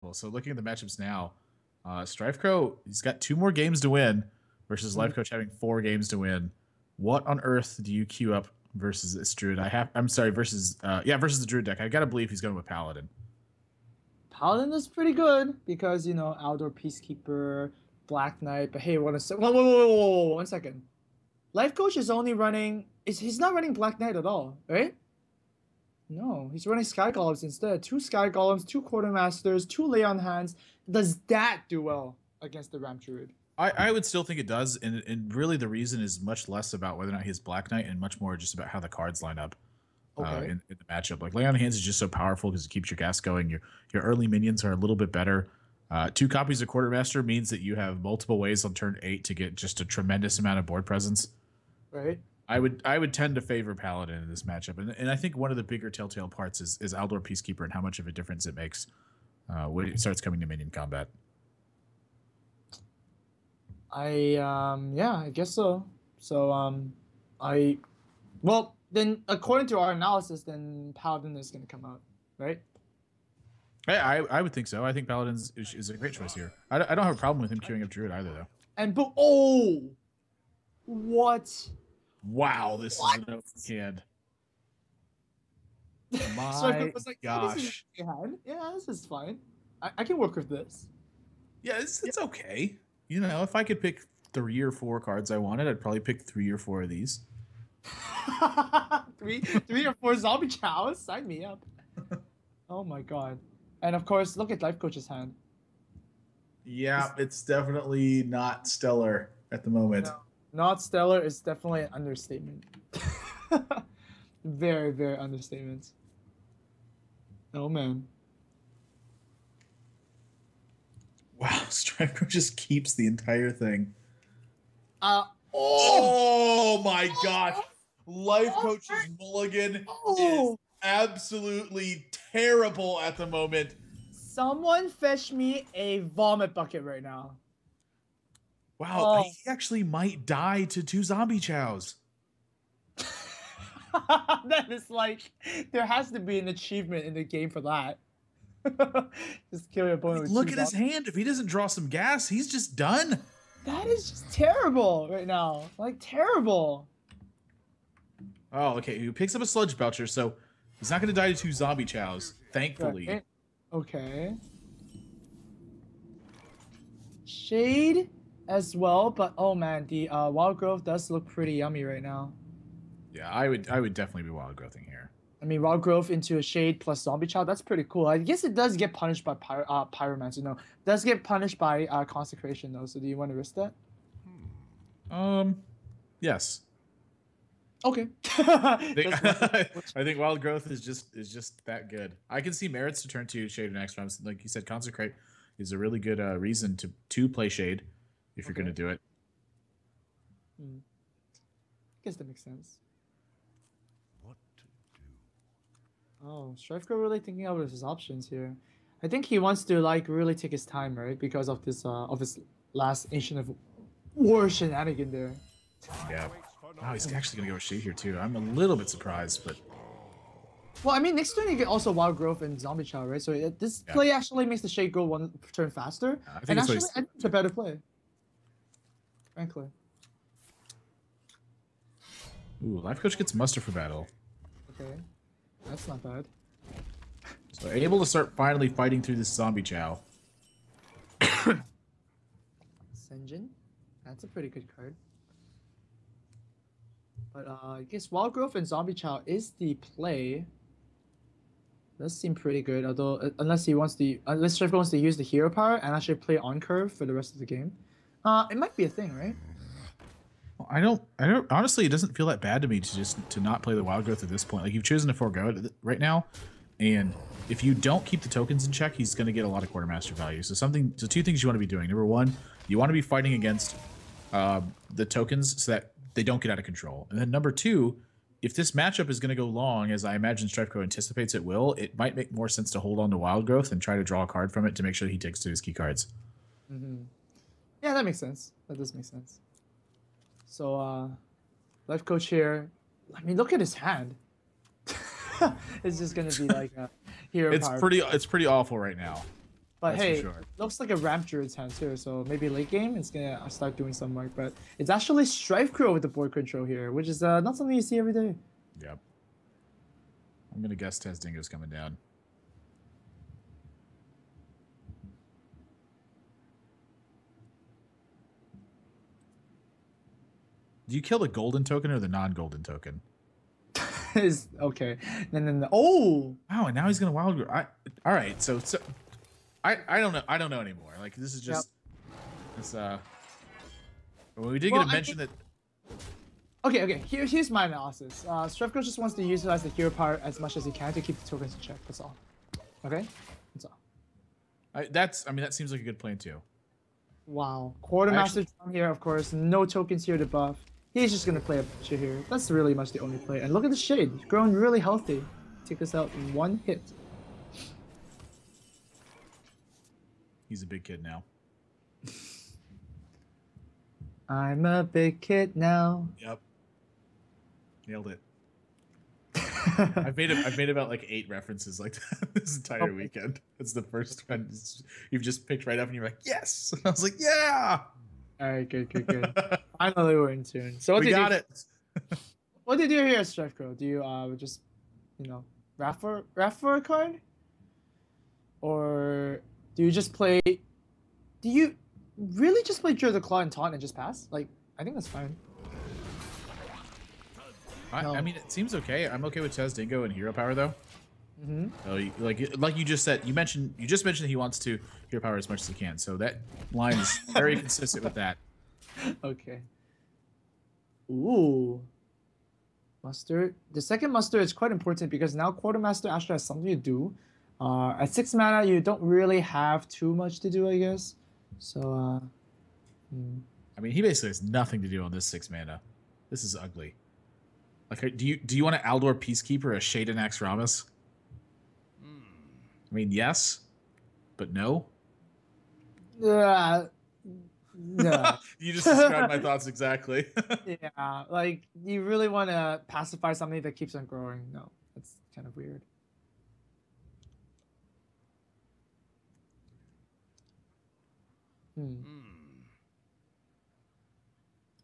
Well, so looking at the matchups now, Strifecro, he's got 2 more games to win versus Lifecoach having 4 games to win. What on earth do you queue up versus this Druid? I'm sorry, versus versus the Druid deck. I gotta believe he's going with Paladin. Paladin is pretty good because, you know, Outdoor Peacekeeper, Black Knight. But hey, whoa, 1 second. Lifecoach is only running. He's not running Black Knight at all, right? No, he's running Sky Golems instead. 2 Sky Golems, 2 Quartermasters, 2 Lay on Hands. Does that do well against the Ramp Druid? I would still think it does, and really the reason is much less about whether or not he has Black Knight and much more just about how the cards line up in the matchup. Like Lay on Hands is just so powerful because it keeps your gas going. Your early minions are a little bit better. 2 copies of Quartermaster means that you have multiple ways on turn 8 to get just a tremendous amount of board presence. Right. I would tend to favor Paladin in this matchup, and I think one of the bigger telltale parts is Outdoor Peacekeeper and how much of a difference it makes when it starts coming to minion combat. I guess so. So well, then according to our analysis, then Paladin is going to come out, right? I would think so. I think Paladin is a great choice here. I don't have a problem with him queuing up Druid either, though. And what? Wow, this is an open hand. My gosh. Yeah, this is fine. I can work with this. Yeah, it's okay. You know, if I could pick 3 or 4 cards I wanted, I'd probably pick 3 or 4 of these. 3 or 4 zombie chows? Sign me up. Oh my god. And of course, look at Lifecoach's hand. Yeah, it's definitely not stellar at the moment. No, not stellar is definitely an understatement. Very, very understatement. Oh man. Wow, Strifecro just keeps the entire thing. Oh my gosh. Lifecoach's mulligan is absolutely terrible at the moment. Someone fetch me a vomit bucket right now. Wow, he actually might die to 2 zombie chows. That is like, there has to be an achievement in the game for that. Just kill your opponent with look at his hand. If he doesn't draw some gas, he's just done. That is just terrible right now. Like, terrible. Oh, okay. He picks up a Sludge Belcher, so he's not going to die to 2 zombie chows, thankfully. Okay. Shade as well, but oh man, the Wild Growth does look pretty yummy right now. Yeah, I would definitely be Wild Growthing here. I mean, Wild Growth into a Shade plus Zombie Chow, that's pretty cool. I guess it does get punished by Pyromancer, no. It does get punished by Consecration, though, so do you want to risk that? Yes. Okay. I think Wild Growth is just that good. I can see merits to turn to Shade next round. Like you said, Consecrate is a really good reason to play Shade if you're going to do it. I guess that makes sense. Oh, Strifecro really thinking out of his options here. I think he wants to like really take his time, right? Because of this of his last Ancient of War shenanigan there. Yeah. Wow, he's actually gonna go with Shade here too. I'm a little bit surprised, but well, I mean, next turn you get also Wild Growth and Zombie Chow, right? So this play actually makes the Shade go 1 turn faster. I think it's a better play. Frankly. Ooh, Lifecoach gets Muster for battle. Okay. That's not bad. So able to start finally fighting through this Zombie Chow. Senjin? That's a pretty good card. But I guess Wild Growth and Zombie Chow is the play. Does seem pretty good, although unless Strifecro wants to use the hero power and actually play on curve for the rest of the game. It might be a thing, right? Well, I don't honestly, it doesn't feel that bad to me to not play the Wild Growth at this point. Like, you've chosen to forego it right now, and if you don't keep the tokens in check, he's going to get a lot of Quartermaster value. So 2 things you want to be doing. Number 1, you want to be fighting against the tokens so that they don't get out of control. And then number 2, if this matchup is going to go long, as I imagine Strifecro anticipates it will, it might make more sense to hold on to Wild Growth and try to draw a card from it to make sure he takes to his key cards. Yeah, that makes sense. That does make sense. So, Lifecoach here. I mean, look at his hand. It's just gonna be like a hero. It's pretty awful right now. But That's hey, for sure. looks like a ramp druid's hand too, so maybe late game it's gonna start doing some work. But it's actually Strifecro with the board control here, which is not something you see every day. Yep. I'm gonna guess Tezdingo's coming down. Do you kill the golden token or the non-golden token? Is okay. Then oh Wow, and now he's gonna wild grow. All right, so I don't know. I don't know anymore. Like this is just this. Well, we did get a mention that. Okay. Here's my analysis. Strifecro just wants to utilize the hero power as much as he can to keep the tokens in check. That's all. Okay, that's all. I mean, that seems like a good plan too. Wow, Quartermaster down here, of course. No tokens here to buff. He's just gonna play a butcher here. That's really much the only play. And look at the shade, he's growing really healthy. Take us out in one hit. He's a big kid now. I'm a big kid now. Yep. Nailed it. I've made about like 8 references like that this entire weekend. It's the first one you've just picked right up and you're like, yes. And I was like, yeah. All right, good. Finally, we're in tune. So we got it. What do you do here at Strifecro? Do you just, raff for a card, or do you just play? Do you really just play Draw the Claw and Taunt and just pass? Like, I think that's fine. I mean, it seems okay. I'm okay with Tezdingo and hero power though. So, like you just said, you just mentioned that he wants to hero power as much as he can. So that line is very consistent with that. Okay. Ooh. Mustard. The second mustard is quite important because now Quartermaster actually has something to do. At 6 mana, you don't really have too much to do, I guess. So, I mean, he basically has nothing to do on this 6 mana. This is ugly. Like, do you want an Aldor Peacekeeper, a Shaden Axramas? I mean, yes, but no. No. You just described my thoughts exactly. Yeah, like you really want to pacify something that keeps on growing. No, that's kind of weird.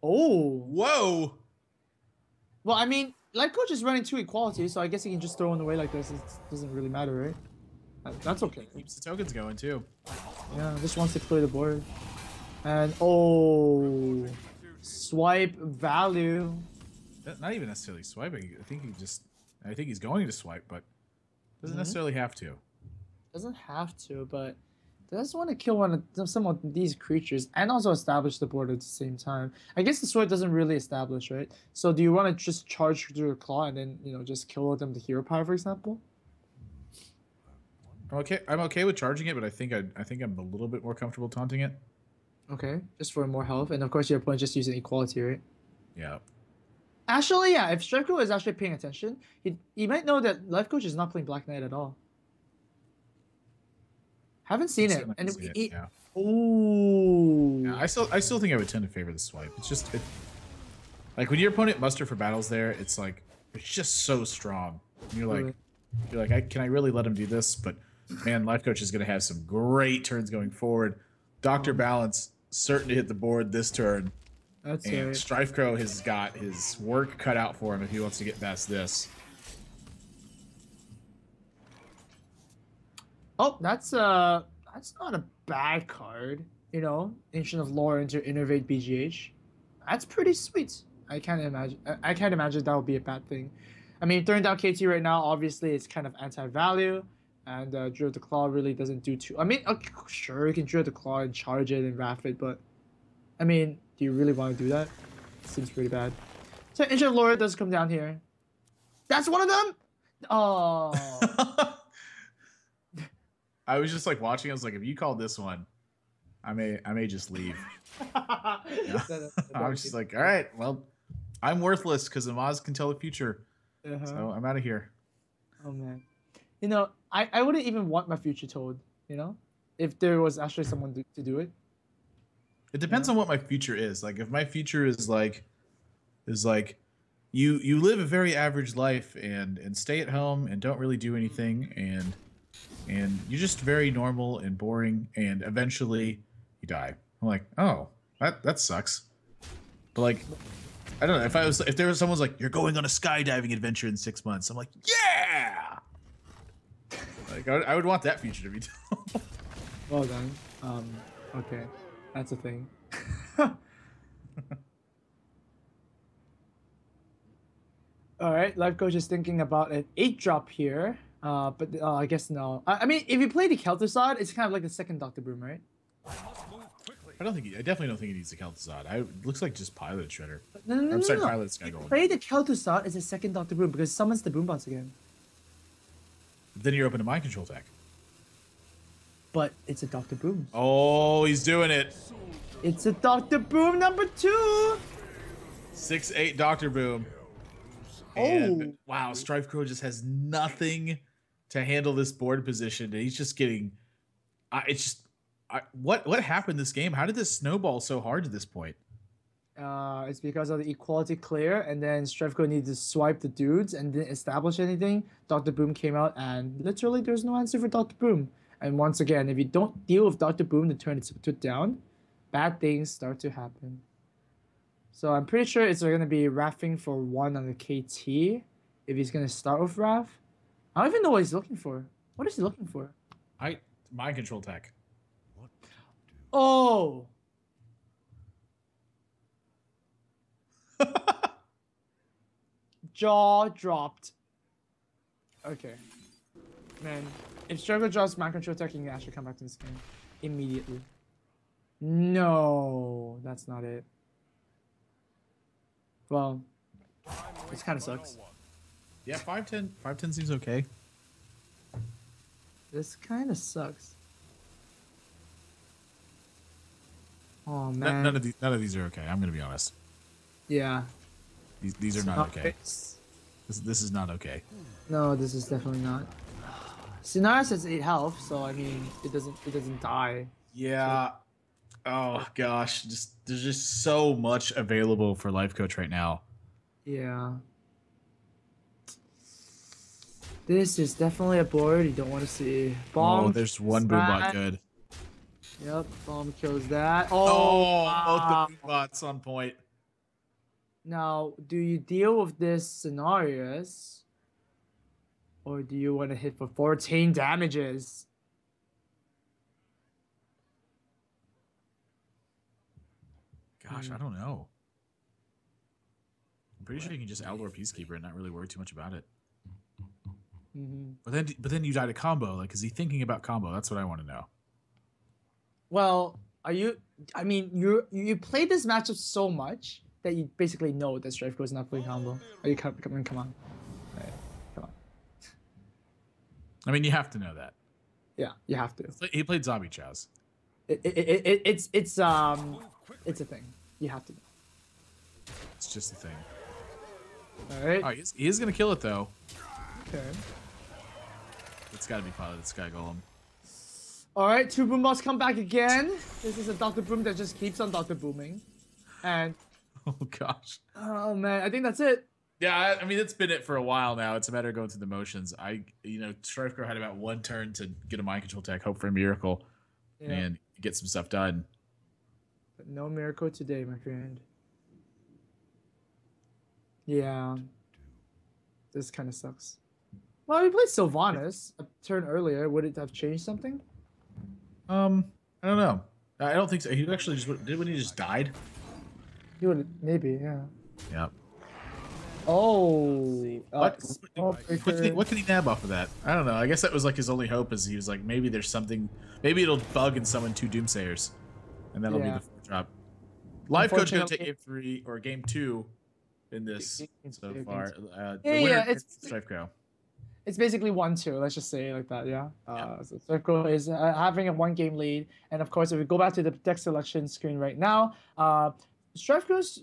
Oh. Whoa. Well, I mean, Lifecoach is running 2 equality, so I guess he can just throw one away like this. It doesn't really matter, right? That's okay. Keeps the tokens going too. Yeah, just wants to clear the board. And oh, swipe value. Not even necessarily swiping. I think he's going to swipe, but doesn't necessarily have to. Doesn't have to, but does want to kill some of these creatures and also establish the board at the same time. I guess the sword doesn't really establish, right? So do you want to just charge through your claw and then just kill them with hero power, for example? I'm okay with charging it, but I think I'm a little bit more comfortable taunting it. Okay, just for more health, and of course your opponent just using equality, right? Yeah. Actually, yeah. If Strifecro is actually paying attention, he might know that Lifecoach is not playing Black Knight at all. Haven't seen it, and yeah. Ooh. Yeah, I still think I would tend to favor the swipe. It's just like when your opponent muster for battles there, it's like it's just so strong. And you're like, can I really let him do this? But man, Lifecoach is gonna have some great turns going forward. Dr. Balance certain to hit the board this turn. That's and right. Strifecro has got his work cut out for him if he wants to get past this. Oh, that's not a bad card. Ancient of Lore into Innervate BGH. That's pretty sweet. I can't imagine that would be a bad thing. I mean, throwing down KT right now, obviously, it's kind of anti-value, and Drill the Claw really doesn't do too. I mean, okay, sure, you can Drill the Claw and charge it and raff it, but I mean, do you really want to do that? Seems pretty bad. So Ancient of Lore does come down here. That's one of them. Oh. I was just like watching. I was like, if you called this one, I may just leave. Yeah. I was just like, all right, well, I'm worthless because Amaz can tell the future, so I'm out of here. Oh man, I wouldn't even want my future told. If there was actually someone to do it. It depends on what my future is. Like if my future is like you live a very average life and stay at home and don't really do anything and and you're just very normal and boring, and eventually you die. I'm like, oh, that sucks. But like, I don't know, if there was someone's like, you're going on a skydiving adventure in 6 months, I'm like, yeah. Like I would want that feature to be done. Well done. Okay, that's a thing. All right, life coach is thinking about an 8-drop here. But I guess no. I mean, if you play the Kel'Thuzad, it's kind of like the second Doctor Boom, right? I definitely don't think he needs the Kel'Thuzad. It looks like just Pilot Shredder. No, I'm sorry, no. Pilot Sky Golem. Play the Kel'Thuzad as a second Doctor Boom because it summons the Boom Bots again. Then you're open to mind control tech. But it's a Doctor Boom. Oh, he's doing it. It's a Doctor Boom number 2. 6/8 Doctor Boom. And wow, Strifecro just has nothing to handle this board position, and he's just getting. What happened this game? How did this snowball so hard to this point? It's because of the equality clear, and then Strifecro needed to swipe the dudes and didn't establish anything. Dr. Boom came out, and literally there's no answer for Dr. Boom. And once again, if you don't deal with Dr. Boom to turn its foot down, bad things start to happen. So I'm pretty sure it's going to be Raffing for 1 on the KT if he's going to start with Raff. I don't even know what he's looking for. What is he looking for? Mind control tech. Oh! Jaw dropped. Okay. Man, if Struggle drops mind control tech, he can actually come back to this game immediately. No, that's not it. Well, this kind of sucks. Yeah, 5/10 seems okay. This kind of sucks. Oh man, None of these are okay. I'm gonna be honest. Yeah. These are not okay. This is not okay. No, this is definitely not. Sinara says 8 health, so I mean it doesn't die. Yeah. Oh gosh, there's just so much available for Lifecoach right now. Yeah. This is definitely a board you don't want to see. Bomb. Oh, there's one Boombot good. Yep, bomb kills that. Oh, Wow. both the Boombots on point. Now, do you deal with this scenarios? Or do you want to hit for 14 damages? Gosh, I don't know. I'm pretty sure you can just Outlaw Peacekeeper and not really worry too much about it. But then you die to combo. Like, is he thinking about combo? That's what I want to know. Well, are you? I mean, you play this matchup so much that you basically know that Strifecro is not playing combo. Are you come on? Right, come on. I mean, you have to know that. Yeah, you have to. He played Zombie Chaz. It's a thing. You have to know. It's just a thing. All right. Oh, he is gonna kill it though. Okay. It's got to be Pilot Sky Golem. All right, 2 Boombots come back again. This is a Dr. Boom that just keeps on Dr. Booming. And Oh gosh. oh man, I think that's it. Yeah, I mean it's been it for a while now. It's a matter of going through the motions. Strifecro had about 1 turn to get a mind control tech, hope for a miracle, and get some stuff done. But no miracle today, my friend. Yeah. This kind of sucks. Well, we played Sylvanas a turn earlier. Would it have changed something? I don't know. I don't think so. He actually when he just died. He would maybe, yeah. Yep. Oh. What can he nab off of that? I don't know. I guess that was like his only hope. Is he was like maybe there's something. Maybe it'll bug and summon 2 Doomsayers, and that'll be the 4th drop. Lifecoach gonna take game 3 or game 2 in this so far. It's Strifecro. It's basically 1-2. Let's just say it like that. Yeah. So Strifecro is having a 1-game lead, and of course, if we go back to the deck selection screen right now, Strifecro's